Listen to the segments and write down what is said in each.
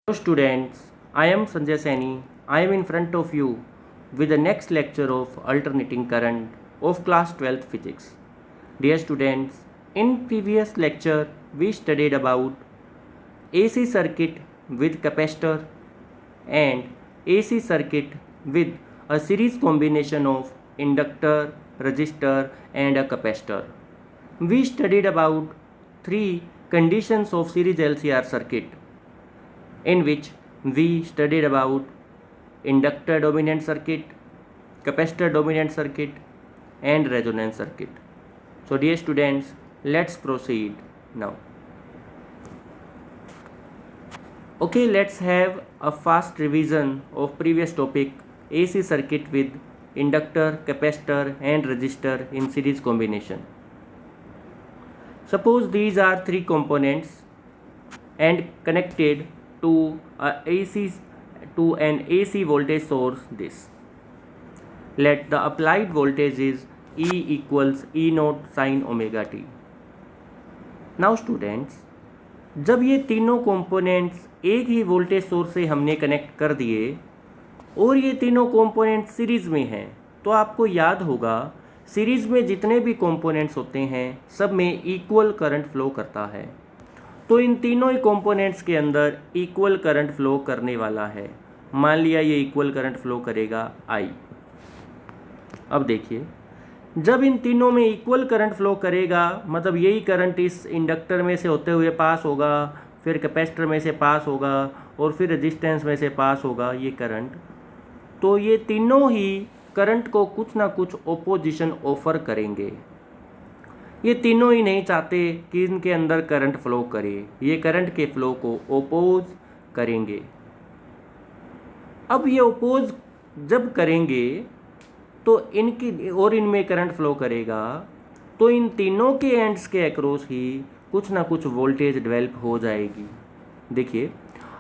Hello students, I am Sanjay Saini. I am in front of you with the next lecture of alternating current of class 12th physics. Dear students, in previous lecture we studied about AC circuit with capacitor and AC circuit with a series combination of inductor, resistor and a capacitor. We studied about three conditions of series LCR circuit, in which we studied about inductor dominant circuit, capacitor dominant circuit and resonance circuit. So dear students, let's proceed now. Okay, let's have a fast revision of previous topic, AC circuit with inductor, capacitor and resistor in series combination. Suppose these are three components and connected to an AC voltage source this. Let the applied voltage is E equals E naught sin omega t. Now students, जब ये तीनों components एक ही voltage source से हमने connect कर दिए और ये तीनों कंपोनेंट्स सीरीज़ में हैं, तो आपको याद होगा सीरीज़ में जितने भी कंपोनेंट्स होते हैं सब में इक्वल करंट फ्लो करता है। तो इन तीनों ही कंपोनेंट्स के अंदर इक्वल करंट फ्लो करने वाला है। मान लिया ये इक्वल करंट फ्लो करेगा I। अब देखिए, जब इन तीनों में इक्वल करंट फ्लो करेगा मतलब यही करंट इस इंडक्टर में से होते हुए पास होगा, फिर कैपेसिटर में से पास होगा और फिर रेजिस्टेंस में से पास होगा ये करंट। तो ये तीनों ही करंट को कुछ ना कुछ ओपोजिशन ऑफर करेंगे। ये तीनों ही नहीं चाहते कि इनके अंदर करंट फ्लो करे, ये करंट के फ्लो को ओपोज करेंगे। अब ये ओपोज जब करेंगे तो इनकी और इनमें करंट फ्लो करेगा, तो इन तीनों के एंड्स के अक्रॉस ही कुछ ना कुछ वोल्टेज डेवलप हो जाएगी। देखिए,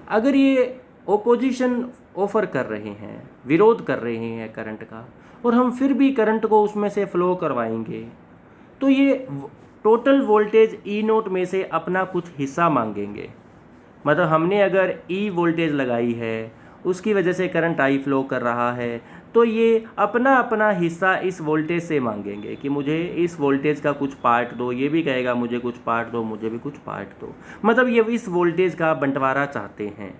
अगर ये ओपोजिशन ऑफर कर रहे हैं, विरोध कर रहे हैं करंट का, और हम फिर भी करंट को उसमें से फ्लो करवाएंगे, तो ये टोटल वोल्टेज ई नोट में से अपना कुछ हिस्सा मांगेंगे। मतलब हमने अगर ई वोल्टेज लगाई है, उसकी वजह से करंट आई फ्लो कर रहा है, तो ये अपना अपना हिस्सा इस वोल्टेज से मांगेंगे कि मुझे इस वोल्टेज का कुछ पार्ट दो। ये भी कहेगा मुझे कुछ पार्ट दो, मुझे भी कुछ पार्ट दो। मतलब ये इस वोल्टेज का बंटवारा चाहते हैं।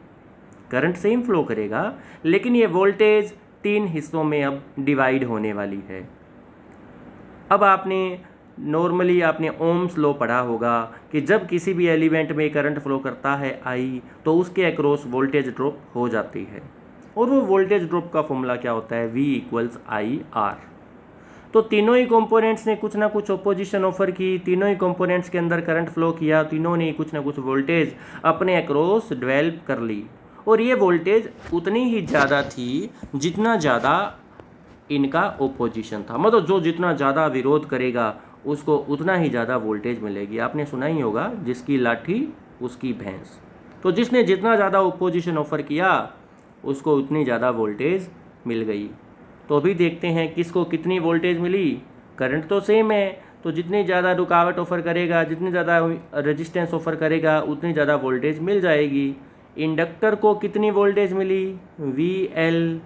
करंट सेम फ्लो करेगा, लेकिन ये वोल्टेज तीन हिस्सों में अब डिवाइड होने वाली है। अब नॉर्मली आपने ओम्स लॉ पढ़ा होगा कि जब किसी भी एलिमेंट में करंट फ्लो करता है आई, तो उसके अक्रॉस वोल्टेज ड्रॉप हो जाती है। और वो वोल्टेज ड्रॉप का फॉर्मूला क्या होता है? V equals I R. तो तीनों ही कंपोनेंट्स ने कुछ ना कुछ ओपोजिशन ऑफर की, तीनों ही कंपोनेंट्स के अंदर करंट फ्लो किया, तीनों ने कुछ ना कुछ वोल्टेज अपने अक्रॉस डेवलप कर ली। और ये वोल्टेज उतनी ही ज़्यादा थी जितना ज़्यादा इनका ओपोजिशन था। मतलब जो जितना ज़्यादा विरोध करेगा उसको उतना ही ज़्यादा वोल्टेज मिलेगी। आपने सुना ही होगा, जिसकी लाठी उसकी भैंस। तो जिसने जितना ज़्यादा ओपोजिशन ऑफर किया उसको उतनी ज़्यादा वोल्टेज मिल गई। तो अभी देखते हैं किसको कितनी वोल्टेज मिली। करंट तो सेम है, तो जितनी ज़्यादा रुकावट ऑफर करेगा, जितनी ज़्यादा रेजिस्टेंस ऑफर करेगा, उतनी ज़्यादा वोल्टेज मिल जाएगी। इंडक्टर को कितनी वोल्टेज मिली? VL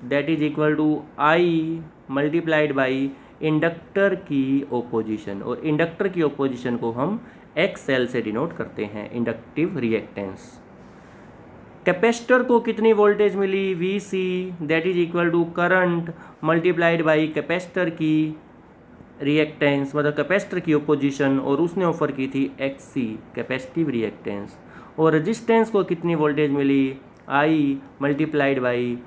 that is equal to I multiplied by inductor की ओपोजिशन। और इंडक्टर की ओपोजिशन को हम XL से डिनोट करते हैं, इंडक्टिव रिएक्टेंस। कैपेसिटर को कितनी वोल्टेज मिली? VC that is equal to current multiplied by capacitor की रिएक्टेंस, मतलब कैपेसिटर की ओपोजिशन, और उसने ऑफर की थी XC कैपेसिटिव रिएक्टेंस। और रेजिस्टेंस को कितनी वोल्टेज मिली? I मल्टीप्लाइड बाई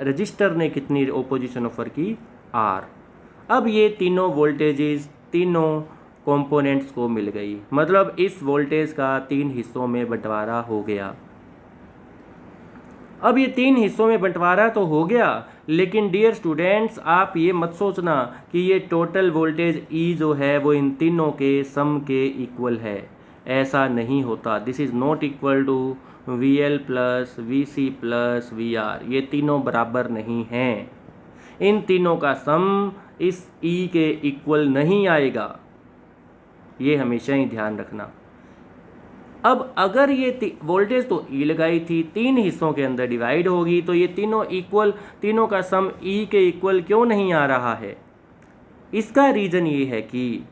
रजिस्टर ने कितनी ओपोजिशन ऑफर की? R। अब ये तीनों वोल्टेजेस तीनों कंपोनेंट्स को मिल गई। मतलब इस वोल्टेज का तीन हिस्सों में बंटवारा हो गया। अब ये तीन हिस्सों में बंटवारा तो हो गया, लेकिन डियर स्टूडेंट्स आप ये मत सोचना कि ये टोटल वोल्टेज E जो है वो इन तीनों के सम के इक्वल है। ऐसा नहीं होता। This is not equal to VL plus VC plus VR। ये तीनों बराबर नहीं हैं। इन तीनों का सम इस E के इक्वल नहीं आएगा। ये हमेशा ही ध्यान रखना। अब अगर ये वोल्टेज तो ई लगाई थी, 3 हिस्सों के अंदर डिवाइड होगी, तो ये तीनों इक्वल, तीनों का सम ई के इक्वल क्यों नहीं आ रहा है? इसका रीज़न ये है कि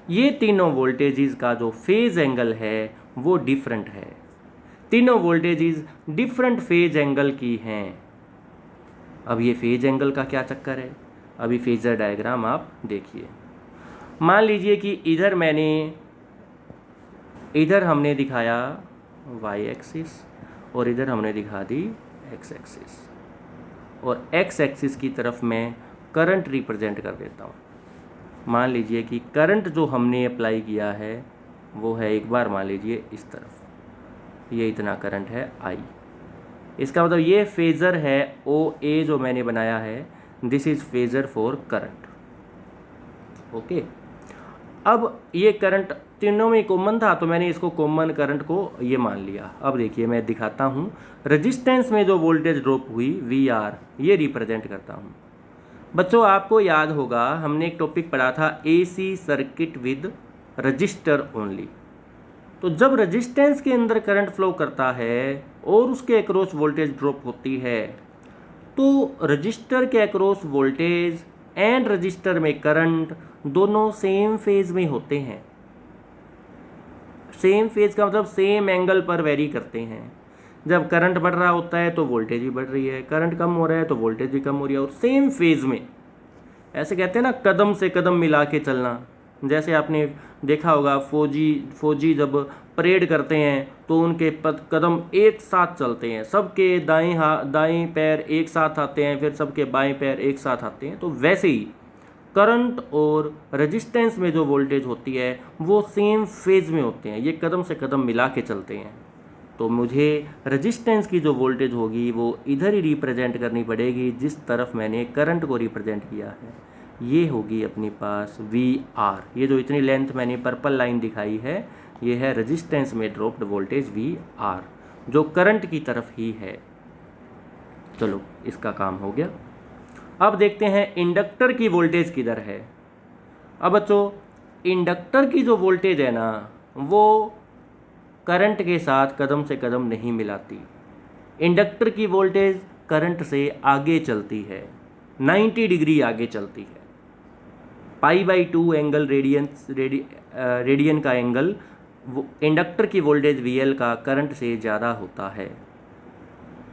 ये तीनों वोल्टेजेस का जो फेज एंगल है वो डिफरेंट है। तीनों वोल्टेजेस डिफरेंट फेज एंगल की हैं। अब ये फेज एंगल का क्या चक्कर है? अभी फेजर डायग्राम आप देखिए। मान लीजिए कि इधर हमने दिखाया y एक्सिस और इधर हमने दिखा दी x एक्सिस, और x एक्सिस की तरफ मैं करंट रिप्रेजेंट कर देता हूँ। मान लीजिए कि करंट जो हमने अप्लाई किया है वो है, एक बार मान लीजिए इस तरफ, ये इतना करंट है I। इसका मतलब ये फेज़र है OA जो मैंने बनाया है, this is phasor for current. Okay, अब ये करंट तीनों में कॉमन था तो मैंने इसको कॉमन करंट को ये मान लिया। अब देखिए मैं दिखाता हूँ, रेजिस्टेंस में जो वोल्टेज ड्रॉप हुई VR, ये रिप्रेजेंट करता हूँ। बच्चों आपको याद होगा हमने एक टॉपिक पढ़ा था AC circuit with register only. तो जब रेजिस्टेंस के अंदर करंट फ्लो करता है और उसके अक्रॉस वोल्टेज ड्रॉप होती है, तो रजिस्टर के अक्रॉस वोल्टेज एंड रजिस्टर में करंट दोनों सेम फेज में होते हैं। सेम फेज का मतलब सेम एंगल पर वेरी करते हैं। जब करंट बढ़ रहा होता है तो वोल्टेज भी बढ़ रही है, करंट कम हो रहा है तो वोल्टेज भी कम हो रही है, और सेम फेज में। ऐसे कहते हैं ना, कदम से कदम मिला के चलना। जैसे आपने देखा होगा फौजी जब परेड करते हैं तो उनके कदम एक साथ चलते हैं, सबके दाएं पैर एक साथ आते हैं, फिर सबके बाएं पैर एक साथ आते हैं। तो वैसे ही करंट और रेजिस्टेंस में जो वोल्टेज होती है वो सेम फेज में होते हैं, ये कदम से कदम मिला के चलते हैं। तो मुझे रेजिस्टेंस की जो वोल्टेज होगी वो इधर ही रिप्रेजेंट करनी पड़ेगी जिस तरफ मैंने करंट को रिप्रेजेंट किया है। ये होगी अपने पास VR। ये जो इतनी लेंथ मैंने पर्पल लाइन दिखाई है ये है रेजिस्टेंस में ड्रॉप्ड वोल्टेज VR, जो करंट की तरफ ही है। चलो इसका काम हो गया। अब देखते हैं इंडक्टर की वोल्टेज किधर है। अब बच्चों इंडक्टर की जो वोल्टेज है ना वो करंट के साथ कदम से कदम नहीं मिलाती। इंडक्टर की वोल्टेज करंट से आगे चलती है, 90 डिग्री आगे चलती है। π/2 एंगल रेडियन का एंगल इंडक्टर की वोल्टेज VL का करंट से ज़्यादा होता है।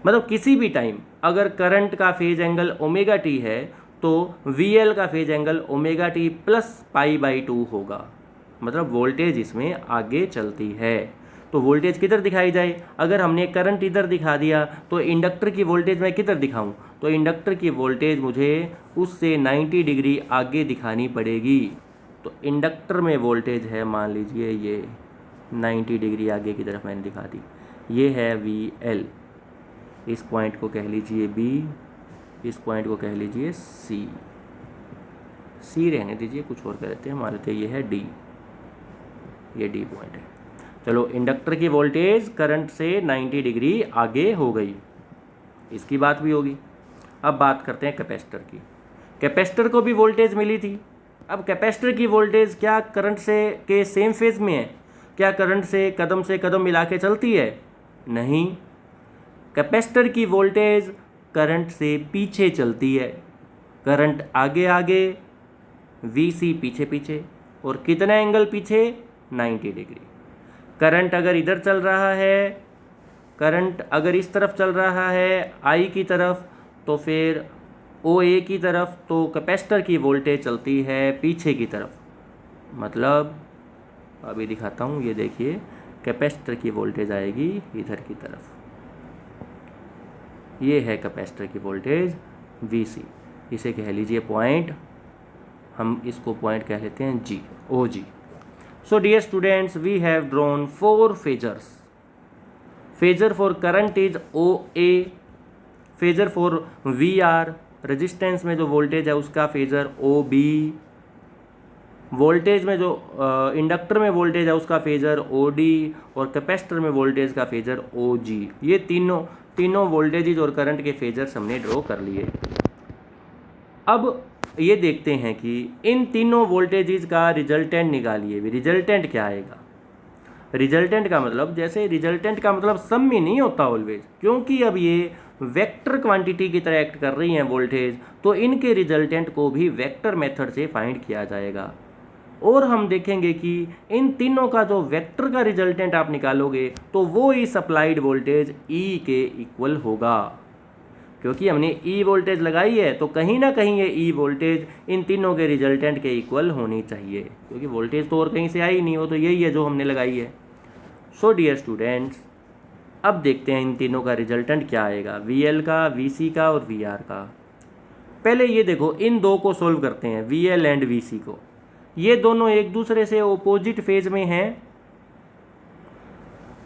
मतलब किसी भी टाइम अगर करंट का फेज एंगल ω/t है तो VL का फेज एंगल ω/t प्लस π/2 होगा। मतलब वोल्टेज इसमें आगे चलती है। तो वोल्टेज किधर दिखाई जाए? अगर हमने करंट इधर दिखा दिया तो इंडक्टर की वोल्टेज मैं किधर दिखाऊं? तो इंडक्टर की वोल्टेज मुझे उससे 90 डिग्री आगे दिखानी पड़ेगी। तो इंडक्टर में वोल्टेज है, मान लीजिए ये 90 डिग्री आगे की तरफ मैंने दिखा दी, ये है VL। इस पॉइंट को कह लीजिए B, इस पॉइंट को कह लीजिए C रहने दीजिए, कुछ और कहते हैं, मान लेते हैं ये है D, ये D पॉइंट है। चलो इंडक्टर की वोल्टेज करंट से 90 डिग्री आगे हो गई, इसकी बात भी होगी। अब बात करते हैं कैपेसिटर की। कैपेसिटर को भी वोल्टेज मिली थी। अब कैपेसिटर की वोल्टेज क्या करंट के सेम फेज में है? क्या करंट से कदम मिला के चलती है? नहीं, कैपेसिटर की वोल्टेज करंट से पीछे चलती है। करंट आगे आगे, VC पीछे पीछे, और कितना एंगल पीछे? 90 डिग्री। करंट अगर इधर चल रहा है, करंट अगर इस तरफ चल रहा है I की तरफ, तो फिर OA की तरफ, तो कैपेसिटर की वोल्टेज चलती है पीछे की तरफ। मतलब अभी दिखाता हूँ, ये देखिए कैपेसिटर की वोल्टेज आएगी इधर की तरफ, ये है कैपेसिटर की वोल्टेज VC। इसे कह लीजिए पॉइंट, हम इसको पॉइंट कह लेते हैं G, OG। So dear students, we have drawn 4 phasors. Phasor for current is OA, phasor for VR, resistance में जो वोल्टेज है उसका फेजर OB, वोल्टेज में जो इंडक्टर में वोल्टेज है उसका फेजर OD, और कैपेसिटर में वोल्टेज का फेजर OG। ये तीनों वोल्टेजेज और करंट के फेजर्स हमने ड्रॉ कर लिए। अब ये देखते हैं कि इन तीनों वोल्टेजेस का रिजल्टेंट निकालिए। भी रिजल्टेंट क्या आएगा? रिजल्टेंट का मतलब, जैसे रिजल्टेंट का मतलब सम में नहीं होता ऑलवेज, क्योंकि अब ये वेक्टर क्वांटिटी की तरह एक्ट कर रही हैं वोल्टेज, तो इनके रिजल्टेंट को भी वेक्टर मेथड से फाइंड किया जाएगा। और हम देखेंगे कि इन तीनों का जो वेक्टर का रिजल्टेंट आप निकालोगे तो वो इस अप्लाइड वोल्टेज ई के इक्वल होगा, क्योंकि हमने ई वोल्टेज लगाई है तो कहीं ना कहीं ये ई वोल्टेज इन तीनों के रिजल्टेंट के इक्वल होनी चाहिए, क्योंकि वोल्टेज तो और कहीं से आई नहीं हो, तो यही है जो हमने लगाई है। सो डियर स्टूडेंट्स, अब देखते हैं इन तीनों का रिजल्टेंट क्या आएगा, वी एल का, वी सी का और वी आर का। पहले ये देखो, इन दो को सोल्व करते हैं, वी एल एंड वी सी को। ये दोनों एक दूसरे से ओपोजिट फेज में हैं,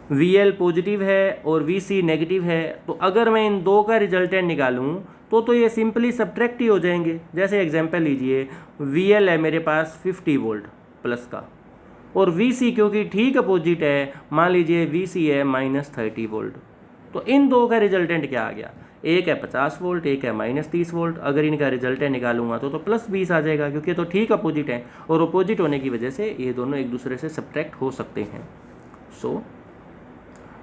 वी एल पॉजिटिव है और वी सी नेगेटिव है, तो अगर मैं इन दो का रिजल्टेंट निकालूं तो ये सिंपली सब्ट्रैक्ट ही हो जाएंगे। जैसे एग्जांपल लीजिए, वी एल है मेरे पास 50 वोल्ट प्लस का, और वी सी क्योंकि ठीक अपोजिट है, मान लीजिए वी सी है -30 वोल्ट, तो इन दो का रिजल्टेंट क्या आ गया, एक है 50 वोल्ट, एक है -30 वोल्ट। अगर इनका रिजल्टेंट निकालूंगा तो +20 आ जाएगा, क्योंकि तो ठीक अपोजिट है, और अपोजिट होने की वजह से ये दोनों एक दूसरे से सब्ट्रैक्ट हो सकते हैं। सो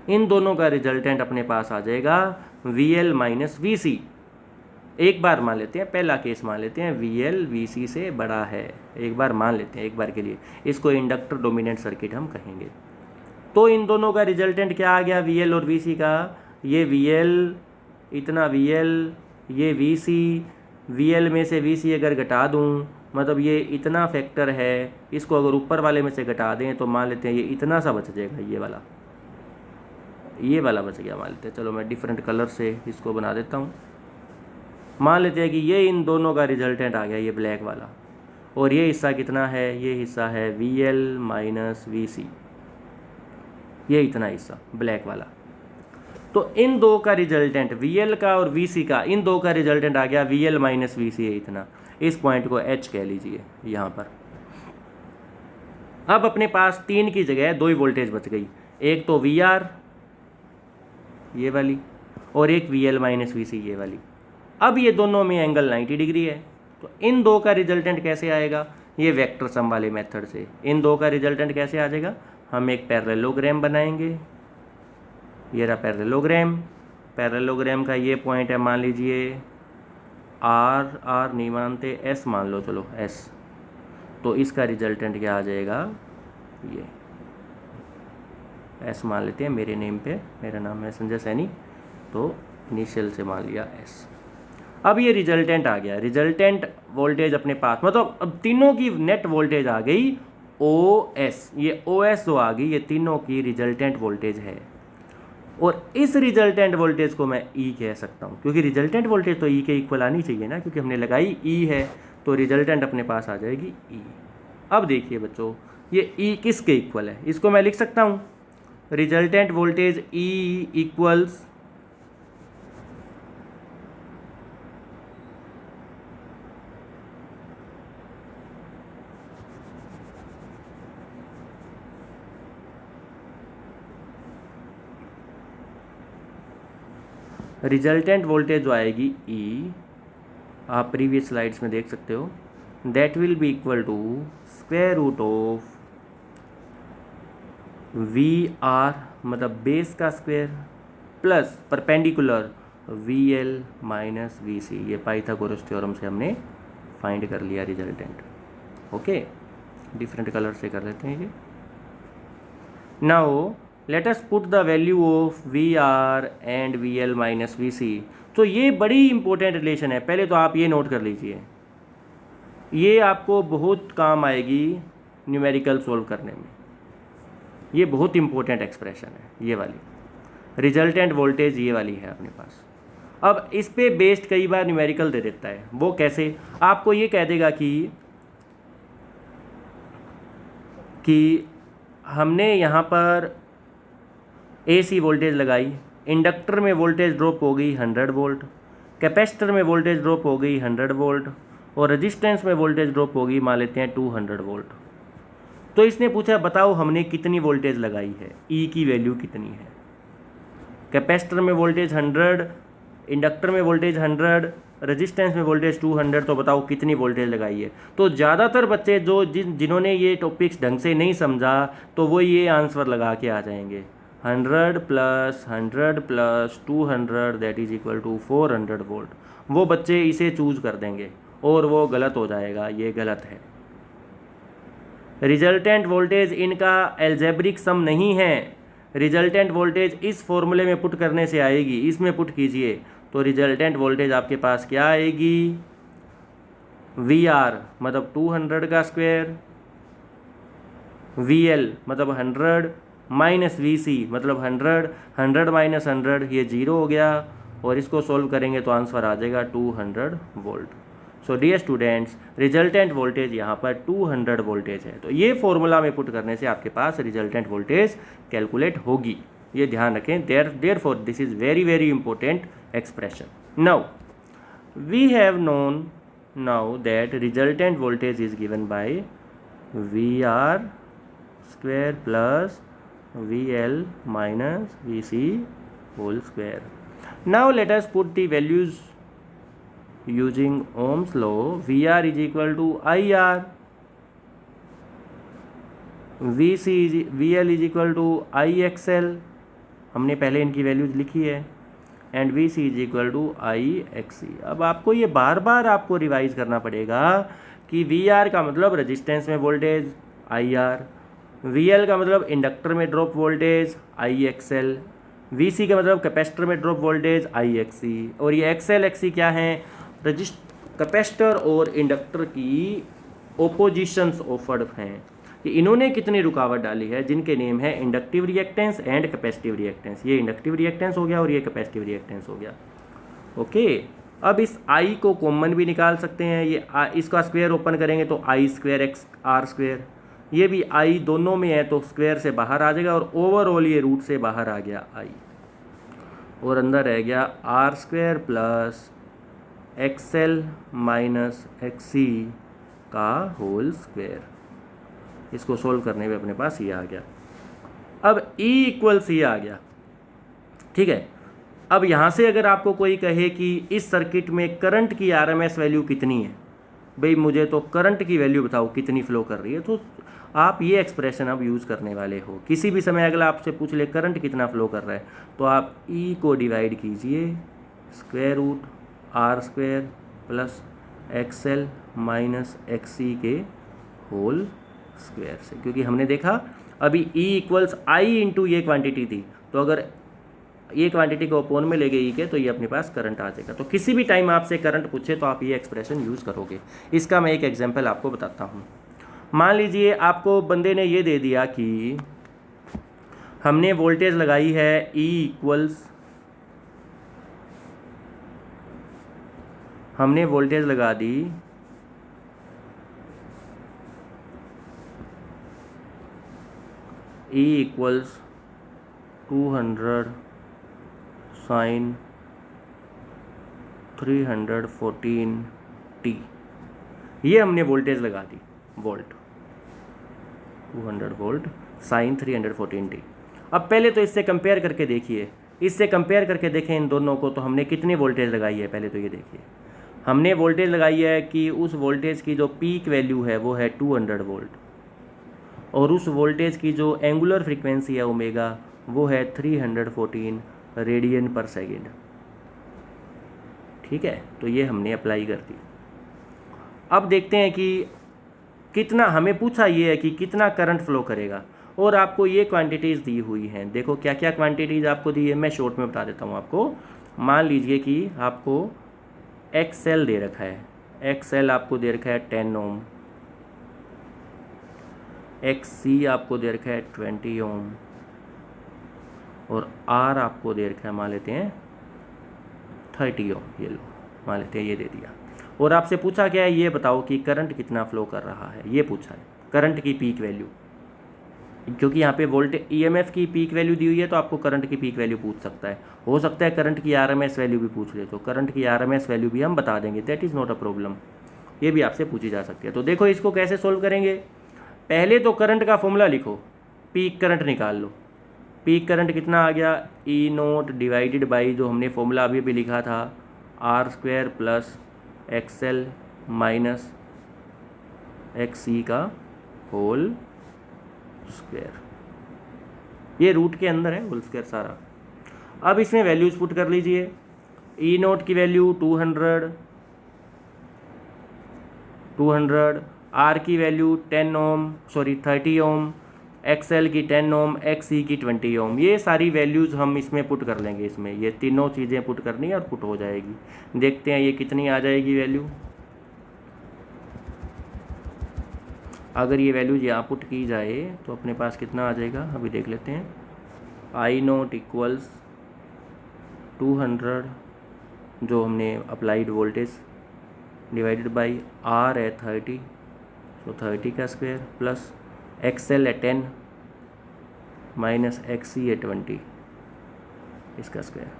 इन दोनों का रिजल्टेंट अपने पास आ जाएगा वी एल माइनस वी सी। एक बार मान लेते हैं, पहला केस मान लेते हैं, वी एल वी सी से बड़ा है, एक बार मान लेते हैं, एक बार के लिए इसको इंडक्टर डोमिनेंट सर्किट हम कहेंगे। तो इन दोनों का रिजल्टेंट क्या आ गया, वी एल और वी सी का, ये वी एल, इतना वी एल, ये वी सी, वी एल में से वी सी अगर घटा दूँ, मतलब ये इतना फैक्टर है, इसको अगर ऊपर वाले में से घटा दें तो मान लेते हैं ये इतना सा बच जाएगा, ये वाला बच गया मान लेते हैं। चलो मैं डिफरेंट कलर से इसको बना देता हूँ। मान लेते हैं कि ये इन दोनों का रिजल्टेंट आ गया, ये ब्लैक वाला, और ये हिस्सा कितना है, ये हिस्सा है we L minus V C, ये इतना हिस्सा ब्लैक वाला। तो इन दो का रिजल्टेंट, वी एल का और वी सी का, इन दो का रिजल्टेंट आ गया we L minus V C है इतना। इस पॉइंट को एच कह लीजिए यहाँ पर। अब अपने पास 3 की जगह 2 ही वोल्टेज बच गई, एक तो वी आर ये वाली, और एक we L minus V C ये वाली। अब ये दोनों में एंगल 90 डिग्री है, तो इन दो का रिजल्टेंट कैसे आएगा, ये वेक्टर सम वाले मेथड से। इन दो का रिजल्टेंट कैसे आ जाएगा, हम एक पैरेललोग्राम बनाएंगे, ये रहा पैरेललोग्राम। पैरेललोग्राम का ये पॉइंट है, मान लीजिए आर नहीं मानते, एस मान लो, चलो एस। तो इसका रिजल्टेंट क्या आ जाएगा, ये एस मान लेते हैं, मेरे नेम पे, मेरा नाम है संजय सैनी, तो इनिशियल से मान लिया एस। अब ये रिजल्टेंट आ गया, रिजल्टेंट वोल्टेज अपने पास, मतलब अब तीनों की नेट वोल्टेज आ गई ओ एस। ये ओ एस जो आ गई, ये तीनों की रिजल्टेंट वोल्टेज है, और इस रिजल्टेंट वोल्टेज को मैं ई कह सकता हूँ, क्योंकि रिजल्टेंट वोल्टेज तो ई के इक्वल आनी चाहिए ना, क्योंकि हमने लगाई ई है, तो रिजल्टेंट अपने पास आ जाएगी ई। अब देखिए बच्चों, ये ई किसके इक्वल है, इसको मैं लिख सकता हूँ, resultant voltage E equals resultant voltage जो आएगी ई, आप प्रीवियस स्लाइड्स में देख सकते हो, that will be equal to square root of V R, मतलब बेस का square, plus perpendicular V L minus V C. ये पाइथागोरस थ्योरम से हमने फाइंड कर लिया रिजल्टेंट। ओके, डिफरेंट कलर से कर लेते हैं ये। Now let us put the value of V R and V L minus V C. तो ये बड़ी इंपॉर्टेंट रिलेशन है, पहले तो आप ये नोट कर लीजिए, ये आपको बहुत काम आएगी न्यूमेरिकल सोल्व करने में। ये बहुत इंपॉर्टेंट एक्सप्रेशन है, ये वाली रिजल्टेंट वोल्टेज ये वाली है अपने पास। अब इस पे बेस्ड कई बार न्यूमेरिकल दे देता है, वो कैसे, आपको ये कह देगा कि हमने यहाँ पर AC वोल्टेज लगाई, इंडक्टर में वोल्टेज ड्रॉप हो गई 100 वोल्ट, कैपेसिटर में वोल्टेज ड्रॉप हो गई 100 वोल्ट, और रेजिस्टेंस में वोल्टेज ड्रॉप होगी मान लेते हैं 200 वोल्ट। तो इसने पूछा बताओ हमने कितनी वोल्टेज लगाई है, ई की वैल्यू कितनी है। कैपेसिटर में वोल्टेज 100, इंडक्टर में वोल्टेज 100, रेजिस्टेंस में वोल्टेज 200, तो बताओ कितनी वोल्टेज लगाई है। तो ज़्यादातर बच्चे जो जिन्होंने ये टॉपिक्स ढंग से नहीं समझा तो वो ये आंसर लगा के आ जाएंगे 100 + 100 + 200 that is equal to 400 volt. वो बच्चे इसे चूज कर देंगे और वो गलत हो जाएगा, ये गलत है। रिजल्टेंट वोल्टेज इनका एल्जेब्रिक सम नहीं है। रिजल्टेंट वोल्टेज इस फॉर्मूले में पुट करने से आएगी, इसमें पुट कीजिए तो रिजल्टेंट वोल्टेज आपके पास क्या आएगी, VR मतलब 200 का स्क्वायर, VL मतलब 100 माइनस VC मतलब 100, 100 माइनस 100 ये 0 हो गया, और इसको सोल्व करेंगे तो आंसर आ जाएगा 200 volt. So dear students, resultant voltage यहाँ पर 200 वोल्टेज है, तो ये फॉर्मूला में पुट करने से आपके पास रिजल्टेंट वोल्टेज कैलकुलेट होगी, ये ध्यान रखें। Therefore this is very very important expression. Now we have known now that resultant voltage is given by VR square plus VL minus VC whole square. Now let us put the values using Ohm's law. VR is equal to IR, VL is equal to IXL, हमने पहले इनकी values लिखी है, and VC is equal to IXC। अब आपको ये बार बार आपको revise करना पड़ेगा कि VR का मतलब रेजिस्टेंस में वोल्टेज IR, VL का मतलब इंडक्टर में ड्रॉप वोल्टेज IXL, VC का मतलब कैपेसिटर में ड्रॉप वोल्टेज IXC, और ये XL XC क्या है, कैपेसिटर और इंडक्टर की ओपोजिशंस ऑफर्ड हैं कि इन्होंने कितनी रुकावट डाली है, जिनके नेम है inductive reactance and capacitive reactance. ये इंडक्टिव रिएक्टेंस हो गया और ये कैपेसिटिव रिएक्टेंस हो गया। ओके, अब इस I को कॉमन भी निकाल सकते हैं, ये इसका स्क्वायर ओपन करेंगे तो I² X R², ये भी I दोनों में है तो स्क्वायर से बाहर आ जाएगा, और ओवरऑल ये रूट से बाहर आ गया I, और अंदर रह गया R² plus XL minus XC का होल स्क्वायर। इसको सोल्व करने में अपने पास ये आ गया। अब E इक्वल्स ये आ गया, ठीक है। अब यहाँ से अगर आपको कोई कहे कि इस सर्किट में करंट की RMS वैल्यू कितनी है, भाई मुझे तो करंट की वैल्यू बताओ कितनी फ्लो कर रही है, तो आप ये एक्सप्रेशन अब यूज़ करने वाले हो। किसी भी समय अगर आपसे पूछ ले करंट कितना फ्लो कर रहा है, तो आप E को डिवाइड कीजिए √R² plus XL minus XC के होल स्क्वायर से, क्योंकि हमने देखा अभी E इक्वल्स I इंटू ये क्वांटिटी थी, तो अगर ये क्वांटिटी को अपोन में ले गए E के, तो ये अपने पास करंट आ जाएगा। तो किसी भी टाइम आपसे करंट पूछे तो आप ये एक्सप्रेशन यूज़ करोगे। इसका मैं एक एग्जांपल आपको बताता हूँ। मान लीजिए आपको बंदे ने ये दे दिया कि हमने वोल्टेज लगाई है E इक्वल्स, हमने वोल्टेज लगा दी E इक्वल्स 200 साइन 314t, ये हमने वोल्टेज लगा दी, वोल्ट 200 वोल्ट साइन 314t। अब पहले तो इससे कंपेयर करके देखिए, इससे कंपेयर करके देखें इन दोनों को, तो हमने कितनी वोल्टेज लगाई है। पहले तो ये देखिए, हमने वोल्टेज लगाई है कि उस वोल्टेज की जो पीक वैल्यू है वो है 200 वोल्ट, और उस वोल्टेज की जो एंगुलर फ्रीक्वेंसी है ओमेगा वो है 314 रेडियन पर सेकेंड, ठीक है। तो ये हमने अप्लाई कर दी। अब देखते हैं कि कितना, हमें पूछा ये है कि कितना करंट फ्लो करेगा, और आपको ये क्वांटिटीज़ दी हुई हैं। देखो क्या क्या क्वांटिटीज़ आपको दी है, मैं शॉर्ट में बता देता हूँ आपको। मान लीजिए कि आपको XL दे रखा है, XL आपको दे रखा है 10 ओम, XC आपको दे रखा है 20 ओम, और R आपको दे रखा है मान लेते हैं 30 ओम, ये लो मान लेते हैं ये दे दिया। और आपसे पूछा क्या है, ये बताओ कि करंट कितना फ्लो कर रहा है, ये पूछा है करंट की पीक वैल्यू, क्योंकि यहाँ पे वोल्टेज EMF की पीक वैल्यू दी हुई है तो आपको करंट की पीक वैल्यू पूछ सकता है। हो सकता है करंट की RMS वैल्यू भी पूछ ले, तो करंट की RMS वैल्यू भी हम बता देंगे, that is not a problem, ये भी आपसे पूछी जा सकती है। तो देखो इसको कैसे सोल्व करेंगे। पहले तो करंट का फॉर्मूला लिखो, पीक करंट निकाल लो, पीक करंट कितना आ गया, ई नोट डिवाइडेड बाई जो हमने फॉर्मूला अभी भी लिखा था, R square plus XL minus X C का होल स्क्वायर। ये रूट के अंदर है होल स्क्वायर सारा। अब इसमें वैल्यूज पुट कर लीजिए। ई नोट की वैल्यू 200, आर की वैल्यू 30 ओम, एक्सएल की 10 ओम, एक्स सी की 20 ओम। ये सारी वैल्यूज़ हम इसमें पुट कर लेंगे। इसमें ये तीनों चीज़ें पुट करनी है और पुट हो जाएगी। देखते हैं ये कितनी आ जाएगी वैल्यू। अगर ये वैल्यूज यहाँ पुट की जाए तो अपने पास कितना आ जाएगा, अभी देख लेते हैं। आई नोट इक्वल्स 200 जो हमने applied voltage divided by R है 30, तो 30 का स्क्वायर प्लस एक्सएल है 10 माइनस एक्स सी है 20, इसका स्क्वायर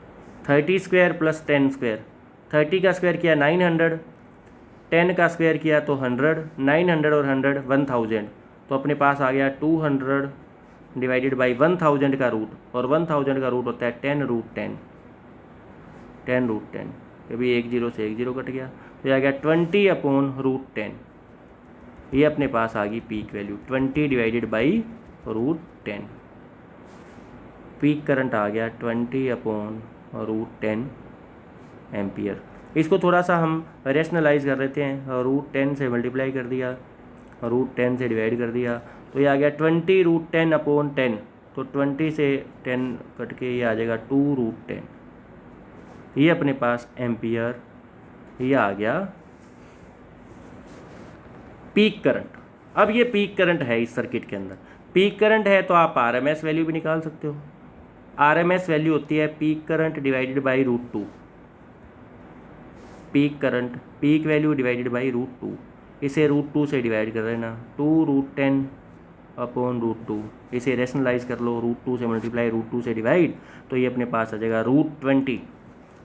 30 स्क्वायर प्लस 10 स्क्वायर। 30 का स्क्वायर किया 900, 10 का स्क्वायर किया तो 100, 900 और 100 1000, तो अपने पास आ गया 200 डिवाइडेड बाई 1000 का रूट, और 1000 का रूट होता है 10 रूट 10, 10 रूट 10। अभी 1 0 से 1 0 कट गया, तो ये आ गया 20 अपॉन रूट 10। ये अपने पास आ गई peak value 20 divided by root 10। Peak current आ गया 20 अपॉन रूट 10 एम्पियर। इसको थोड़ा सा हम रेशनलाइज कर लेते हैं। रूट 10 से मल्टीप्लाई कर दिया, रूट 10 से डिवाइड कर दिया, तो ये आ गया 20 रूट 10 अपॉन 10, तो 20 से 10 कट के ये आ जाएगा 2 रूट 10। ये अपने पास एम्पियर, ये आ गया पीक करंट। अब ये पीक करंट है इस सर्किट के अंदर। पीक करंट है तो आप आरएमएस वैल्यू भी निकाल सकते हो। आरएमएस वैल्यू होती है peak current divided by root 2। Peak current, peak value divided by root 2। इसे रूट 2 से डिवाइड कर देना, 2 रूट 10 अपॉन रूट 2। इसे रेशनलाइज कर लो, रूट 2 से मल्टीप्लाई, रूट 2 से डिवाइड, तो ये अपने पास आ जाएगा रूट 20।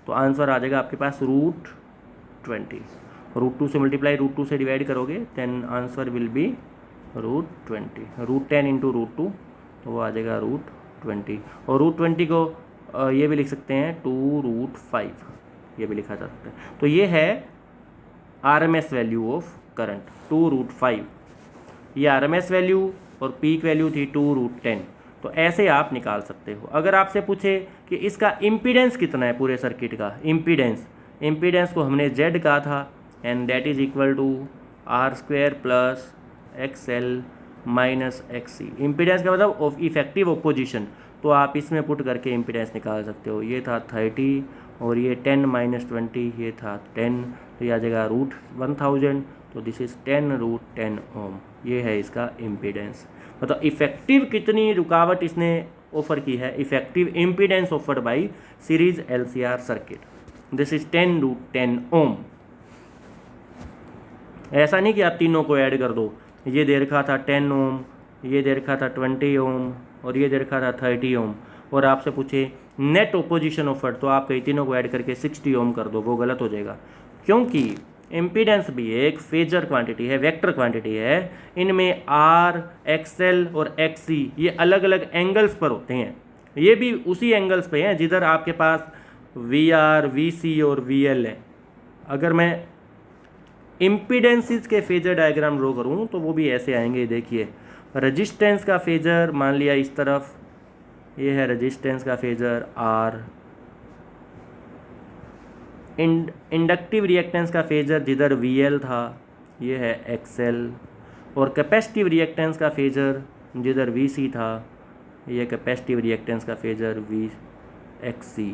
तो आंसर आ जाएगा आपके पास रूट 20। रूट 2 से मल्टीप्लाई, रूट 2 से डिवाइड करोगे, then answer will be root 20। Root 10 into root 2, तो वो आ जाएगा रूट 20। और रूट 20 को ये भी लिख सकते हैं 2 रूट 5, ये भी लिखा जा सकता है। तो ये है RMS value of current 2 root 5। ये आरएमएस वैल्यू और पीक वैल्यू थी 2 रूट 10। तो ऐसे आप निकाल सकते हो। अगर आपसे पूछे कि इसका इम्पीडेंस कितना है पूरे सर्किट का, इम्पीडेंस को हमने Z कहा था, and that is equal to R square plus XL minus X C. Impedance का मतलब इफेक्टिव ओपोजिशन, तो आप इसमें पुट करके इम्पीडेंस निकाल सकते हो। ये था 30 और ये 10 माइनस 20, ये था 10, तो ये आ जाएगा रूट 1000, तो दिस इज़ 10 रूट 10 ओम। ये है इसका इम्पीडेंस। मतलब इफेक्टिव कितनी रुकावट इसने ऑफर की है, effective impedance offered by series LCR circuit, this is 10 root 10 ohm. ऐसा नहीं कि आप तीनों को ऐड कर दो, ये दे रखा था 10 ओम, ये दे रखा था 20 ओम, और ये दे रखा था 30 ओम, और आपसे पूछे नेट ओपोजिशन ऑफर्ड, तो आप कई तीनों को ऐड करके 60 ओम कर दो, वो गलत हो जाएगा। क्योंकि इम्पीडेंस भी एक फेजर क्वांटिटी है, वेक्टर क्वांटिटी है। इनमें आर, एक्सएल और एक्ससी ये अलग अलग एंगल्स पर होते हैं। ये भी उसी एंगल्स पे हैं जिधर आपके पास VR, VC और VL है। अगर मैं इम्पीडेंसेस के फेजर डायग्राम ड्रॉ करूँ तो वो भी ऐसे आएंगे। देखिए, रजिस्टेंस का फेजर मान लिया इस तरफ, ये है रजिस्टेंस का फेजर R। इंडक्टिव रिएक्टेंस का फेजर जिधर VL था, ये है XL। और कैपेसिटिव रिएक्टेंस का फेजर जिधर VC था, ये कैपेसिटिव रिएक्टेंस का फेजर XC।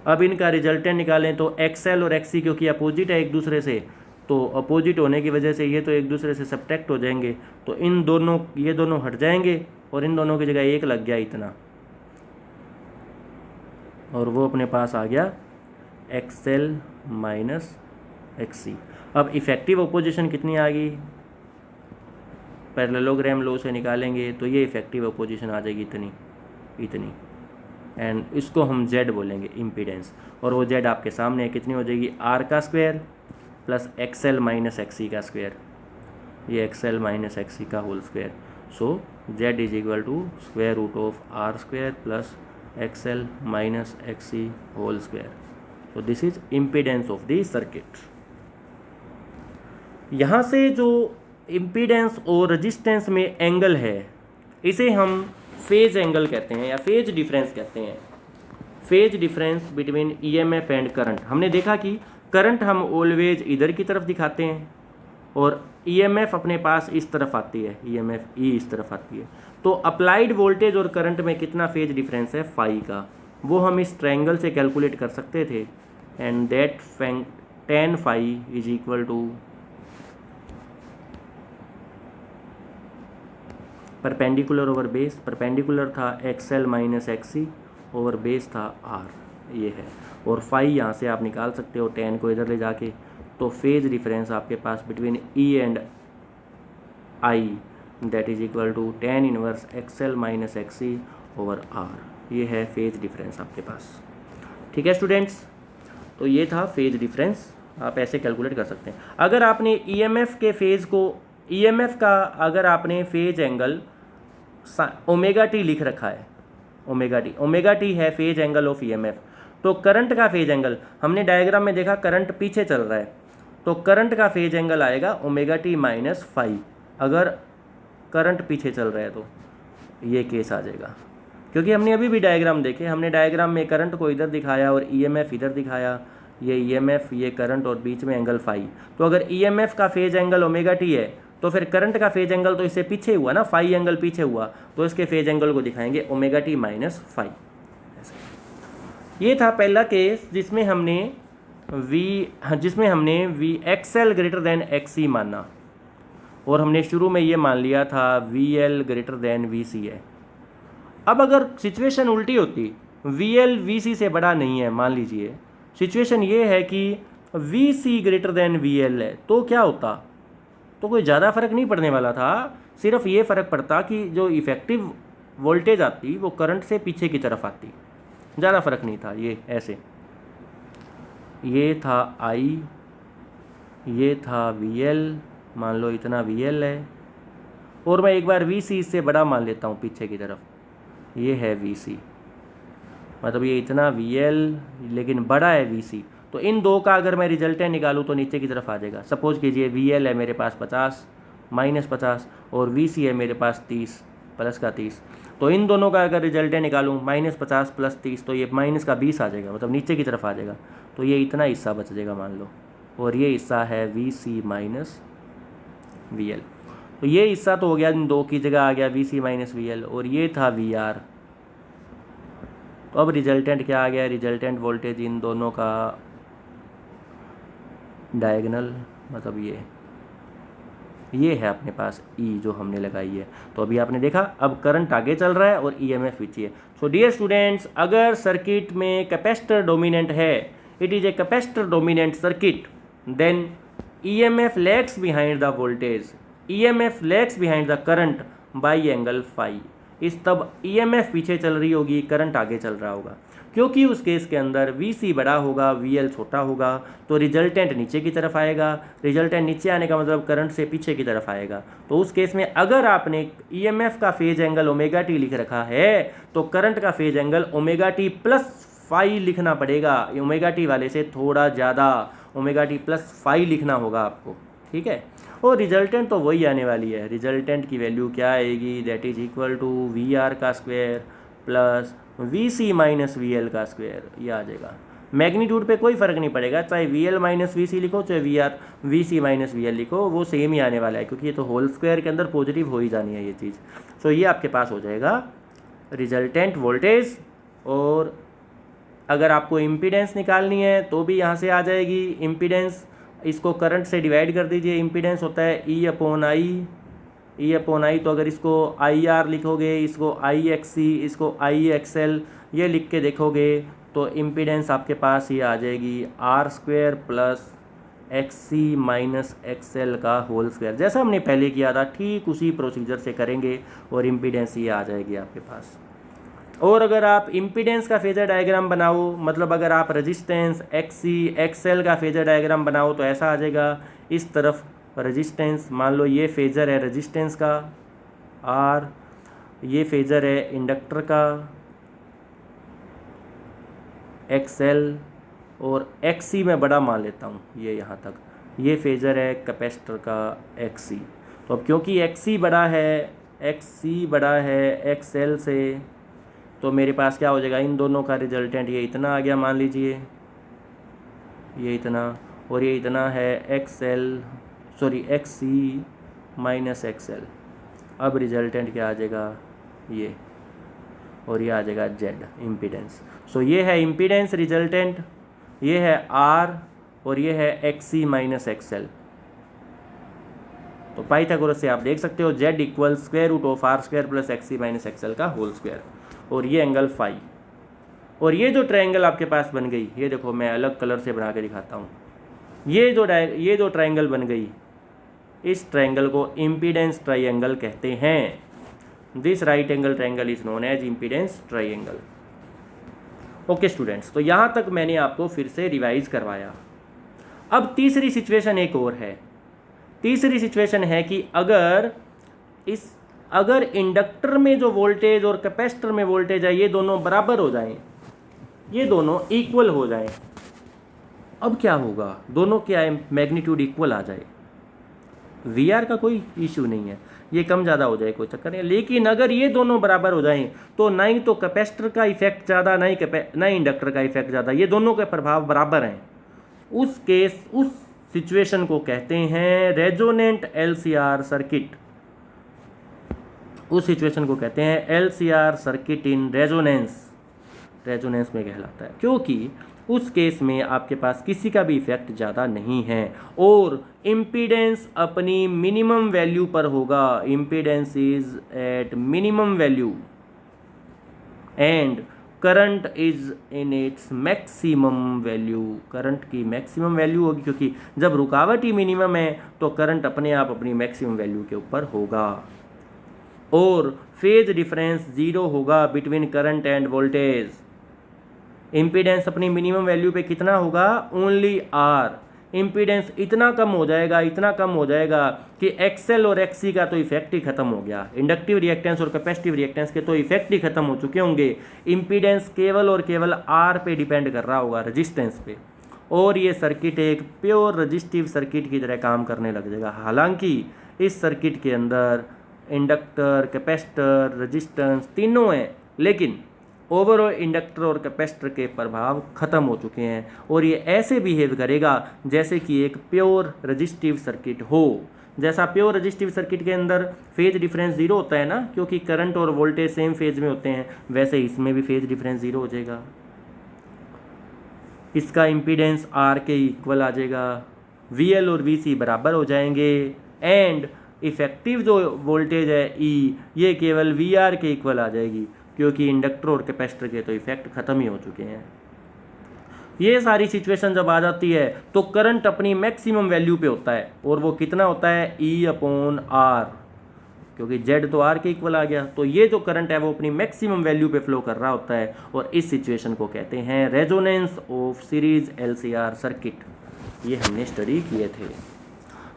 अब इनका रिजल्टेंट निकालें तो XL और XC क्योंकि अपोजिट है एक दूसरे से, तो अपोजिट होने की वजह से ये तो एक दूसरे से सब्ट्रैक्ट हो जाएंगे, तो इन दोनों, ये दोनों हट जाएंगे और इन दोनों की जगह एक लग गया इतना, और वो अपने पास आ गया XL माइनस XC। अब इफेक्टिव ओपोजिशन कितनी आ गई, पैरेललोग्राम लॉ से निकालेंगे तो ये इफेक्टिव ओपोजिशन आ जाएगी इतनी, एंड इसको हम Z बोलेंगे इम्पीडेंस, और वो Z आपके सामने है, कितनी हो जाएगी R का square plus XL minus XC का स्क्वायर, ये XL माइनस XC का whole square. So Z is equal to square root of R square plus XL minus XC whole square. तो this is impedance of the circuit. यहाँ से जो impedance और resistance में angle है इसे हम फेज एंगल कहते हैं या फेज डिफरेंस कहते हैं। Phase difference between EMF and current. हमने देखा कि करंट हम ऑलवेज इधर की तरफ दिखाते हैं और ईएमएफ अपने पास इस तरफ आती है, ईएमएफ ई इस तरफ आती है। तो अप्लाइड वोल्टेज और करंट में कितना फेज डिफरेंस है फाई का, वो हम इस ट्रायंगल से कैलकुलेट कर सकते थे। And that tan phi is equal to perpendicular over base. Perpendicular था XL minus XC over base था आर, ये है। और फाई यहाँ से आप निकाल सकते हो tan को इधर ले जाके। तो फेज डिफरेंस आपके पास between E and I that is equal to tan inverse XL minus XC over R, ये है फेज डिफरेंस आपके पास। ठीक है स्टूडेंट्स, तो ये था फेज डिफरेंस, आप ऐसे कैलकुलेट कर सकते हैं। अगर आपने ईएमएफ के फेज को, ईएमएफ का अगर आपने फेज एंगल ओमेगा टी लिख रखा है, ओमेगा टी है फेज एंगल ऑफ ईएमएफ, तो करंट का फेज एंगल हमने डायग्राम में देखा करंट पीछे चल रहा है, तो करंट का फेज एंगल आएगा ओमेगा टी माइनस फाई। अगर करंट पीछे चल रहा है तो ये केस आ जाएगा, क्योंकि हमने अभी भी डायग्राम देखे, हमने डायग्राम में करंट को इधर दिखाया और ईएमएफ इधर दिखाया, ये ईएमएफ ये करंट और बीच में एंगल फाई। तो अगर ईएमएफ का फेज एंगल ओमेगा टी है तो फिर करंट का फेज एंगल तो इससे पीछे हुआ ना, फाई एंगल पीछे हुआ, तो इसके फेज एंगल को दिखाएंगे ओमेगा टी माइनस फाई। ये था पहला केस जिसमें हमने V XL greater than XC माना और हमने शुरू में ये मान लिया था V L greater than V C है। अब अगर सिचुएशन उल्टी होती, वी एल वी सी से बड़ा नहीं है, मान लीजिए सिचुएशन ये है कि V C greater than V L है, तो क्या होता? तो कोई ज़्यादा फर्क नहीं पड़ने वाला था, सिर्फ ये फ़र्क पड़ता कि जो इफेक्टिव वोल्टेज आती वो करंट से पीछे की तरफ आती, ज़्यादा फर्क नहीं था। ये ऐसे, ये था आई, ये था वी एल, मान लो इतना वी एल है, और मैं एक बार वी सी इससे बड़ा मान लेता हूँ पीछे की तरफ, ये है वी सी, मतलब ये इतना वी एल लेकिन बड़ा है वी सी। तो इन दो का अगर मैं रिजल्टेंट निकालूँ तो नीचे की तरफ आ जाएगा। सपोज कीजिए वी एल है मेरे पास 50 माइनस 50 और वी सी है मेरे पास 30 प्लस का 30, तो इन दोनों का अगर रिजल्टेंट निकालूँ माइनस 50 प्लस 30, तो ये माइनस का 20 आ जाएगा, मतलब नीचे की तरफ आ जाएगा। तो ये इतना हिस्सा बच जाएगा मान लो, और ये हिस्सा है V C minus V L. तो ये हिस्सा तो हो गया, इन दो की जगह आ गया V C minus V L, और ये था वी आर। तो अब रिजल्टेंट क्या आ गया? रिजल्टेंट वोल्टेज इन दोनों का डायगोनल, मतलब ये है अपने पास ई जो हमने लगाई है। तो अभी आपने देखा, अब करंट आगे चल रहा है और ईएमएफ पीछे है। सो डियर स्टूडेंट्स, अगर सर्किट में कैपेसिटर डोमिनेंट है, it is a capacitor dominant circuit, then EMF lags behind the voltage, EMF lags behind the current by angle phi. इस तब ईएमएफ पीछे चल रही होगी, करंट आगे चल रहा होगा, क्योंकि उस केस के अंदर वी सी बड़ा होगा, वी एल छोटा होगा, तो रिजल्टेंट नीचे की तरफ आएगा। रिजल्टेंट नीचे आने का मतलब करंट से पीछे की तरफ आएगा। तो उस केस में अगर आपने ईएमएफ का फेज एंगल ओमेगा टी लिख रखा है, तो करंट का phase angle omega t plus phi लिखना पड़ेगा, ओमेगा टी वाले से थोड़ा ज़्यादा, ओमेगा टी प्लस फाई लिखना होगा आपको, ठीक है। और रिजल्टेंट तो वही आने वाली है, रिजल्टेंट की वैल्यू क्या आएगी? That is equal to V R का square plus V C minus V L का स्क्वायर, ये आ जाएगा। मैग्नीट्यूड पे कोई फ़र्क नहीं पड़ेगा, चाहे V L minus V C लिखो, चाहे V C minus V L लिखो, वो सेम ही आने वाला है, क्योंकि ये तो होल स्क्वायर के अंदर पॉजिटिव हो ही जानी है ये चीज़। सो ये आपके पास हो जाएगा रिजल्टेंट वोल्टेज। और अगर आपको इम्पीडेंस निकालनी है तो भी यहाँ से आ जाएगी इम्पीडेंस, इसको करंट से डिवाइड कर दीजिए। इम्पीडेंस होता है ई अपॉन आई, तो अगर इसको आई आर लिखोगे, इसको आई एक्स सी, इसको आई एक्स एल ये लिख के देखोगे, तो इम्पीडेंस आपके पास ये आ जाएगी R square plus X C minus X L का होल स्क्वायर। जैसा हमने पहले किया था ठीक उसी प्रोसीजर से करेंगे और इम्पीडेंस ये आ जाएगी आपके पास। और अगर आप इम्पीडेंस का फेजर डायग्राम बनाओ, मतलब अगर आप रेजिस्टेंस एक्स सी एक्स एल का फेजर डायग्राम बनाओ, तो ऐसा आ जाएगा। इस तरफ रेजिस्टेंस, मान लो ये फेजर है रेजिस्टेंस का आर, ये फेजर है इंडक्टर का XL और XC मैं बड़ा मान लेता हूँ, ये यहाँ तक। ये फेजर है कैपेसिटर का XC। तो अब क्योंकि XC बड़ा है XL से, तो मेरे पास क्या हो जाएगा, इन दोनों का रिजल्टेंट ये इतना आ गया मान लीजिए, ये इतना, और ये इतना है XC माइनस XL। अब रिजल्टेंट क्या आ जाएगा, ये, और ये आ जाएगा Z इम्पीडेंस। सो ये है इम्पीडेंस रिजल्टेंट, ये है R और ये है XC माइनस XL। तो पाइथागोरस से आप देख सकते हो Z equal square root of R square plus XC minus XL का होल स्क्वायर, और ये एंगल फाई। और ये जो ट्रायंगल आपके पास बन गई, ये देखो मैं अलग कलर से बना के दिखाता हूँ, ये जो ट्रायंगल बन गई, इस ट्रायंगल को इम्पीडेंस ट्रायंगल कहते हैं। This right angle triangle is known as impedance triangle. Okay students, तो यहाँ तक मैंने आपको फिर से रिवाइज करवाया। अब तीसरी सिचुएशन एक और है। तीसरी सिचुएशन है कि अगर इंडक्टर में जो वोल्टेज और कैपेसिटर में वोल्टेज है ये दोनों बराबर हो जाएं, ये दोनों इक्वल हो जाएं, अब क्या होगा, दोनों क्या मैग्नीट्यूड इक्वल आ जाए। VR का कोई इश्यू नहीं है, ये कम ज़्यादा हो जाए कोई चक्कर नहीं। लेकिन अगर ये दोनों बराबर हो जाएं तो ना ही तो कैपेसिटर का इफेक्ट ज़्यादा, ना ही इंडक्टर का इफेक्ट ज़्यादा, ये दोनों के प्रभाव बराबर हैं। उस सिचुएशन को कहते हैं रेजोनेंट LCR सर्किट। उस सिचुएशन को कहते हैं LCR सर्किट इन रेजोनेंस में कहलाता है, क्योंकि उस केस में आपके पास किसी का भी इफेक्ट ज़्यादा नहीं है और इम्पीडेंस अपनी मिनिमम वैल्यू पर होगा। Impedance is at minimum value and current is in its maximum value. Current की मैक्सिमम वैल्यू होगी, क्योंकि जब रुकावट ही मिनिमम है तो करंट अपने आप अपनी मैक्सिमम वैल्यू के ऊपर होगा। और फेज डिफरेंस 0 होगा between current end voltage. Impedance अपनी मिनिमम वैल्यू पे कितना होगा, ओनली R। इम्पीडेंस इतना कम हो जाएगा कि XL और XC का तो इफेक्ट ही खत्म हो गया। इंडक्टिव रिएक्टेंस और कैपेसिटिव रिएक्टेंस के तो इफेक्ट ही खत्म हो चुके होंगे। इम्पीडेंस केवल और केवल R पे डिपेंड कर रहा होगा, रेजिस्टेंस पे, और ये सर्किट एक प्योर रजिस्टिव सर्किट की तरह काम करने लग जाएगा। हालांकि इस सर्किट के अंदर इंडक्टर, कैपेसिटर, रेजिस्टेंस तीनों हैं, लेकिन ओवरऑल इंडक्टर और कैपेसिटर के प्रभाव खत्म हो चुके हैं और ये ऐसे बिहेव करेगा जैसे कि एक प्योर रजिस्टिव सर्किट हो। जैसा प्योर रजिस्टिव सर्किट के अंदर फेज डिफरेंस 0 होता है ना, क्योंकि करंट और वोल्टेज सेम फेज में होते हैं, वैसे इसमें भी फेज डिफरेंस 0 हो जाएगा। इसका इम्पीडेंस R के इक्वल आ जाएगा, VL और VC बराबर हो जाएंगे एंड इफेक्टिव जो वोल्टेज है E ये केवल VR के इक्वल आ जाएगी, क्योंकि इंडक्टर और कैपेसिटर के तो इफेक्ट खत्म ही हो चुके हैं। ये सारी सिचुएशन जब आ जाती है तो करंट अपनी मैक्सिमम वैल्यू पे होता है, और वो कितना होता है, E/R, क्योंकि Z तो R के इक्वल आ गया। तो ये जो करंट है वो अपनी मैक्सिमम वैल्यू पे फ्लो कर रहा होता है, और इस सिचुएशन को कहते हैं resonance of series LCR circuit. ये हमने स्टडी किए थे।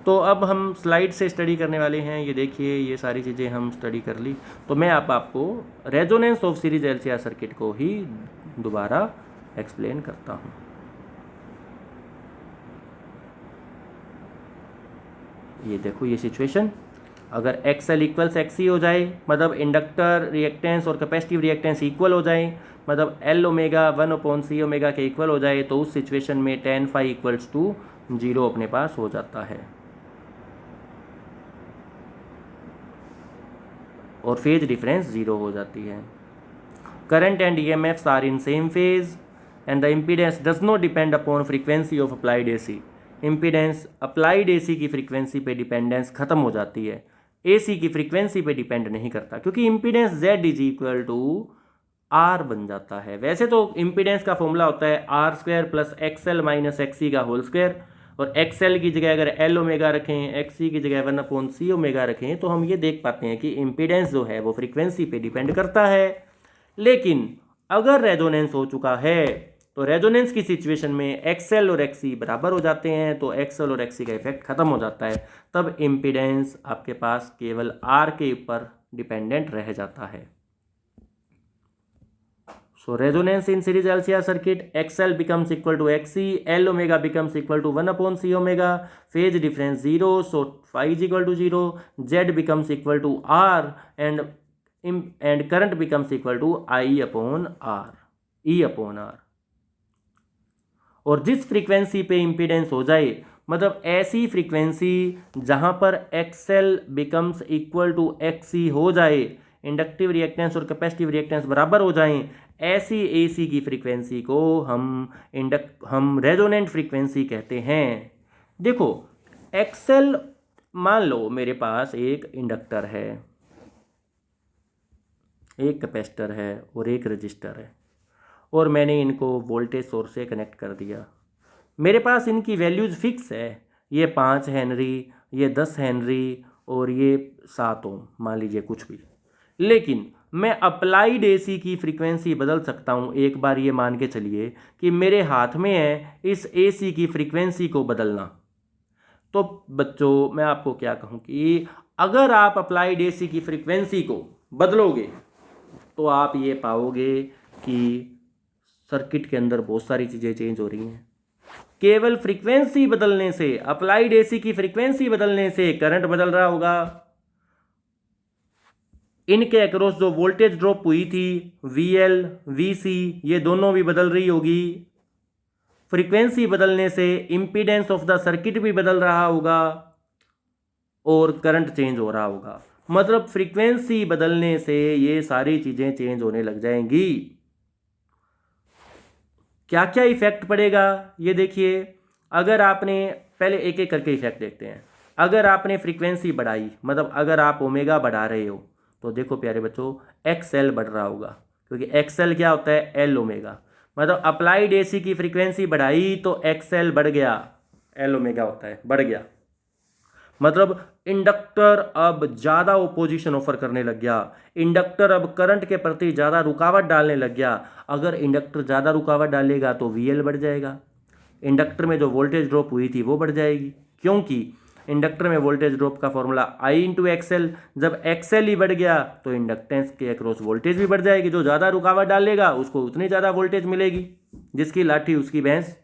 तो अब हम स्लाइड से स्टडी करने वाले हैं। ये देखिए, ये सारी चीज़ें हम स्टडी कर ली, तो मैं आपको resonance of series LCR circuit को ही दोबारा एक्सप्लेन करता हूँ। ये देखो, ये सिचुएशन, अगर XL इक्वल्स XC हो जाए, मतलब इंडक्टर रिएक्टेंस और कैपेसिटिव रिएक्टेंस इक्वल हो जाए, मतलब L ओमेगा 1/C ओमेगा के इक्वल हो जाए, तो उस सिचुएशन में tan phi इक्वल्स टू 0 अपने पास हो जाता है और फेज डिफरेंस 0 हो जाती है। Current and EMFs are in same phase and the impedance does not depend upon frequency of applied AC। Impedance applied AC की फ्रीक्वेंसी पे डिपेंडेंस खत्म हो जाती है, AC की फ्रीक्वेंसी पे डिपेंड नहीं करता, क्योंकि impedance Z is equal to R बन जाता है। वैसे तो इम्पीडेंस का फॉर्मूला होता है R² plus XL minus XC का होल स्क्वायर, और XL की जगह अगर L ओमेगा रखें, XC की जगह 1/C ओमेगा रखें, तो हम ये देख पाते हैं कि इम्पीडेंस जो है वो फ्रीक्वेंसी पे डिपेंड करता है। लेकिन अगर रेजोनेंस हो चुका है तो रेजोनेंस की सिचुएशन में XL और XC बराबर हो जाते हैं, तो XL और XC का इफेक्ट खत्म हो जाता है। तब इम्पीडेंस आपके पास केवल R के ऊपर डिपेंडेंट रह जाता है। So resonance in series LCR circuit, XL becomes equal to XC, L omega becomes equal to 1/c omega, phase difference 0, so phi is equal to 0, z becomes equal to r, and current becomes equal to I upon r, E upon r। और जिस frequency पे impedance हो जाए, मतलब ऐसी frequency जहां पर XL becomes equal to XC हो जाए, इंडक्टिव रिएक्टेंस और कैपेसिटिव रिएक्टेंस बराबर हो जाएं, ऐसी एसी की फ्रीक्वेंसी को हम रेजोनेंट फ्रीक्वेंसी कहते हैं। देखो एक्सएल, मान लो मेरे पास एक इंडक्टर है, एक कैपेसिटर है और एक रजिस्टर है, और मैंने इनको वोल्टेज सोर्स से कनेक्ट कर दिया। मेरे पास इनकी वैल्यूज़ फिक्स है, ये 5 हेनरी, ये 10 हेनरी और ये 7 ओम, मान लीजिए कुछ भी। लेकिन मैं अप्लाइड एसी की फ्रीक्वेंसी बदल सकता हूँ। एक बार ये मान के चलिए कि मेरे हाथ में है इस एसी की फ्रीक्वेंसी को बदलना। तो बच्चों मैं आपको क्या कहूँ कि अगर आप अप्लाइड एसी की फ्रीक्वेंसी को बदलोगे तो आप ये पाओगे कि सर्किट के अंदर बहुत सारी चीज़ें चेंज हो रही हैं। केवल फ्रीक्वेंसी बदलने से, अप्लाइड एसी की फ्रीक्वेंसी बदलने से करंट बदल रहा होगा, इनके अक्रॉस जो वोल्टेज ड्रॉप हुई थी VL VC ये दोनों भी बदल रही होगी। फ्रीक्वेंसी बदलने से इम्पीडेंस ऑफ द सर्किट भी बदल रहा होगा और करंट चेंज हो रहा होगा। मतलब फ्रीक्वेंसी बदलने से ये सारी चीज़ें चेंज होने लग जाएंगी। क्या क्या इफेक्ट पड़ेगा ये देखिए। अगर आपने, पहले एक एक करके इफेक्ट देखते हैं। अगर आपने फ्रीक्वेंसी बढ़ाई, मतलब अगर आप ओमेगा बढ़ा रहे हो, तो देखो प्यारे बच्चों एक्सएल बढ़ रहा होगा, क्योंकि एक्सएल क्या होता है, एल ओमेगा। मतलब अप्लाइड एसी की फ्रीक्वेंसी बढ़ाई तो एक्सएल बढ़ गया, एल ओमेगा होता है, बढ़ गया। मतलब इंडक्टर अब ज़्यादा ओपोजिशन ऑफर करने लग गया, इंडक्टर अब करंट के प्रति ज़्यादा रुकावट डालने लग गया। अगर इंडक्टर ज़्यादा रुकावट डालेगा तो VL बढ़ जाएगा, इंडक्टर में जो वोल्टेज ड्रॉप हुई थी वो बढ़ जाएगी, क्योंकि इंडक्टर में वोल्टेज ड्रॉप का फॉर्मूला I × XL। जब XL ही बढ़ गया तो इंडक्टेंस के अक्रॉस वोल्टेज भी बढ़ जाएगी। जो ज़्यादा रुकावट डालेगा उसको उतनी ज़्यादा वोल्टेज मिलेगी, जिसकी लाठी उसकी भैंस।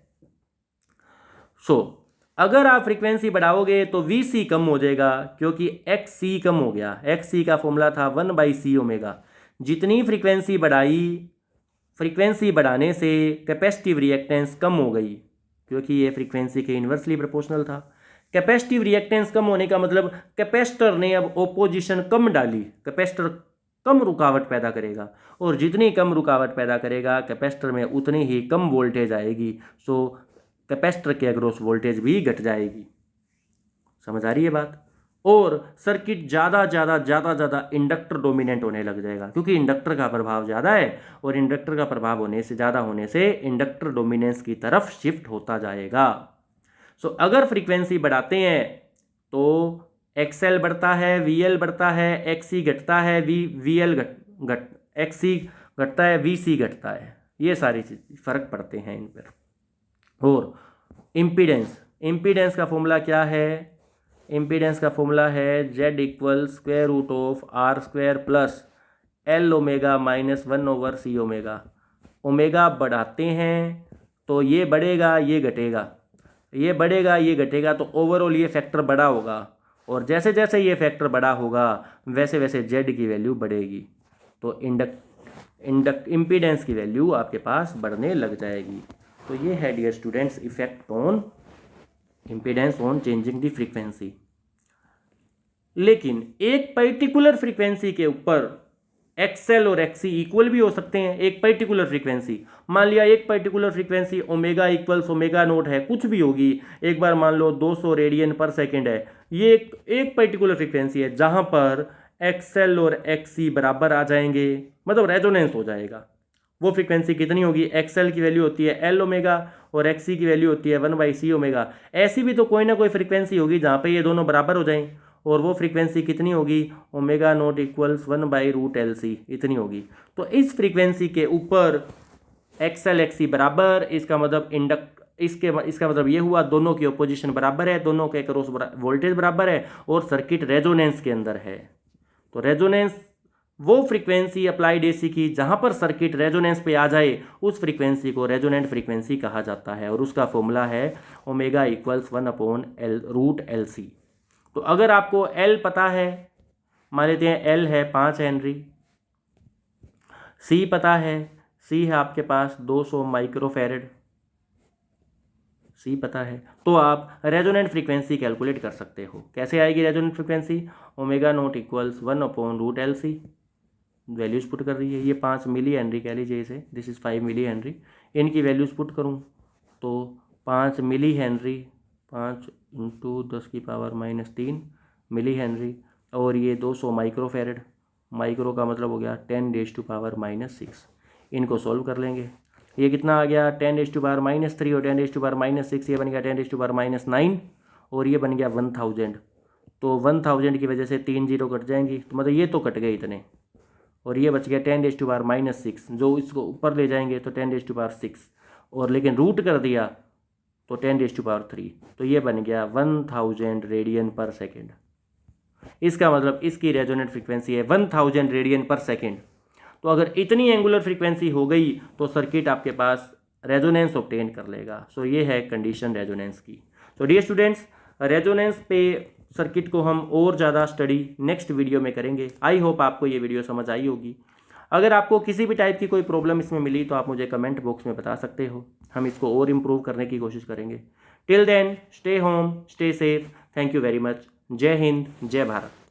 अगर आप फ्रीक्वेंसी बढ़ाओगे तो VC कम हो जाएगा, क्योंकि XC कम हो गया। XC का फॉर्मूला था 1/c ओमेगा। जितनी फ्रीक्वेंसी बढ़ाई, फ्रीक्वेंसी बढ़ाने से कैपेसिटिव रिएक्टेंस कम हो गई, क्योंकि ये फ्रीक्वेंसी के इन्वर्सली प्रोपोर्शनल था। कैपेसिटिव रिएक्टेंस कम होने का मतलब कैपेसिटर ने अब ओपोजिशन कम डाली, कैपेसिटर कम रुकावट पैदा करेगा, और जितनी कम रुकावट पैदा करेगा कैपेसिटर में उतनी ही कम वोल्टेज आएगी। सो कैपेसिटर के अक्रॉस वोल्टेज भी घट जाएगी। समझ आ रही है बात। और सर्किट ज़्यादा इंडक्टर डोमिनेंट होने लग जाएगा, क्योंकि इंडक्टर का प्रभाव ज़्यादा है, और इंडक्टर का प्रभाव होने से ज़्यादा होने से इंडक्टर डोमिनेंस की तरफ शिफ्ट होता जाएगा। अगर फ्रीक्वेंसी बढ़ाते हैं तो XL बढ़ता है, VL बढ़ता है, XC घटता है, XC घटता है, VC घटता है। ये सारी चीज़ फर्क पड़ते हैं इन पर। और इम्पीडेंस का फॉर्मूला क्या है, इम्पीडेंस का फॉर्मूला है Z = R² plus L omega minus 1/c omega. Omega बढ़ाते हैं तो ये बढ़ेगा, ये घटेगा, ये बढ़ेगा, ये घटेगा, तो ओवरऑल ये फैक्टर बड़ा होगा, और जैसे जैसे ये फैक्टर बड़ा होगा वैसे वैसे Z की वैल्यू बढ़ेगी, तो इम्पीडेंस की वैल्यू आपके पास बढ़ने लग जाएगी। तो ये है dear students effect on impedance on changing the frequency. लेकिन एक पर्टिकुलर फ्रीक्वेंसी के ऊपर XL और XC इक्वल भी हो सकते हैं। एक पर्टिकुलर फ्रीक्वेंसी, मान लिया एक particular frequency omega = omega naught है, कुछ भी होगी, एक बार मान लो 200 रेडियन पर सेकेंड है, ये एक पर्टिकुलर फ्रीक्वेंसी है जहां पर XL और XC बराबर आ जाएंगे, मतलब रेजोनेंस हो जाएगा। वो फ्रीक्वेंसी कितनी होगी, XL की वैल्यू होती है L ओमेगा और XC की वैल्यू होती है 1/c ओमेगा। ऐसी भी तो कोई ना कोई फ्रीक्वेंसी होगी जहाँ पे ये दोनों बराबर हो जाएं, और वो फ्रीक्वेंसी कितनी होगी, ओमेगा नॉट = 1/√LC इतनी होगी। तो इस फ्रीक्वेंसी के ऊपर XL XC बराबर, इसका मतलब इसका मतलब ये हुआ दोनों की ओपोजिशन बराबर है, दोनों के अक्रॉस वोल्टेज बराबर है, और सर्किट रेजोनेंस के अंदर है। तो रेजोनेंस वो फ्रीक्वेंसी अप्लाइड एसी की जहाँ पर सर्किट रेजोनेंस पे आ जाए, उस फ्रीक्वेंसी को रेजोनेंट फ्रीक्वेंसी कहा जाता है, और उसका फॉर्मूला है ओमेगा इक्वल्स 1/L√LC। तो अगर आपको L पता है, मान लेते हैं L है 5 हेनरी, C पता है, C है आपके पास 200 माइक्रोफैरड, C पता है, तो आप रेजोनेंट फ्रीक्वेंसी कैलकुलेट कर सकते हो। कैसे आएगी resonant frequency? Omega naught equals 1/√LC, values put कर रही है, ये 5 मिली हेनरी कह लीजिए इसे, दिस इज़ 5 मिली हेनरी, इनकी वैल्यूज पुट करूँ तो 5 मिली हेनरी 5 × 10⁻³ मिली हेनरी, और ये 200 माइक्रोफैरड, माइक्रो का मतलब हो गया 10⁻⁻6। इनको सॉल्व कर लेंगे, ये कितना आ गया 10⁻³ और 10⁻6, ये बन गया 10⁻⁹, और ये बन गया 1000। तो 1000 की वजह से 3 जीरो कट जाएंगी, तो मतलब ये तो कट गए इतने, और ये बच गया 10⁻⁻6, जो इसको ऊपर ले जाएंगे तो 10⁻6, और लेकिन रूट कर दिया तो 10⁻3, तो ये बन गया 1000 रेडियन पर सेकेंड। इसका मतलब इसकी रेजोनेंट फ्रीक्वेंसी है 1000 रेडियन पर सेकेंड। तो अगर इतनी एंगुलर फ्रीक्वेंसी हो गई तो सर्किट आपके पास रेजोनेंस ऑब्टेन कर लेगा। सो ये है कंडीशन रेजोनेंस की। तो डियर स्टूडेंट्स, रेजोनेंस पे सर्किट को हम और ज़्यादा स्टडी नेक्स्ट वीडियो में करेंगे। आई होप आपको ये वीडियो समझ आई होगी। अगर आपको किसी भी टाइप की कोई प्रॉब्लम इसमें मिली तो आप मुझे कमेंट बॉक्स में बता सकते हो, हम इसको और इम्प्रूव करने की कोशिश करेंगे। Till then, stay home, stay safe. Thank you very much. जय हिंद, जय भारत।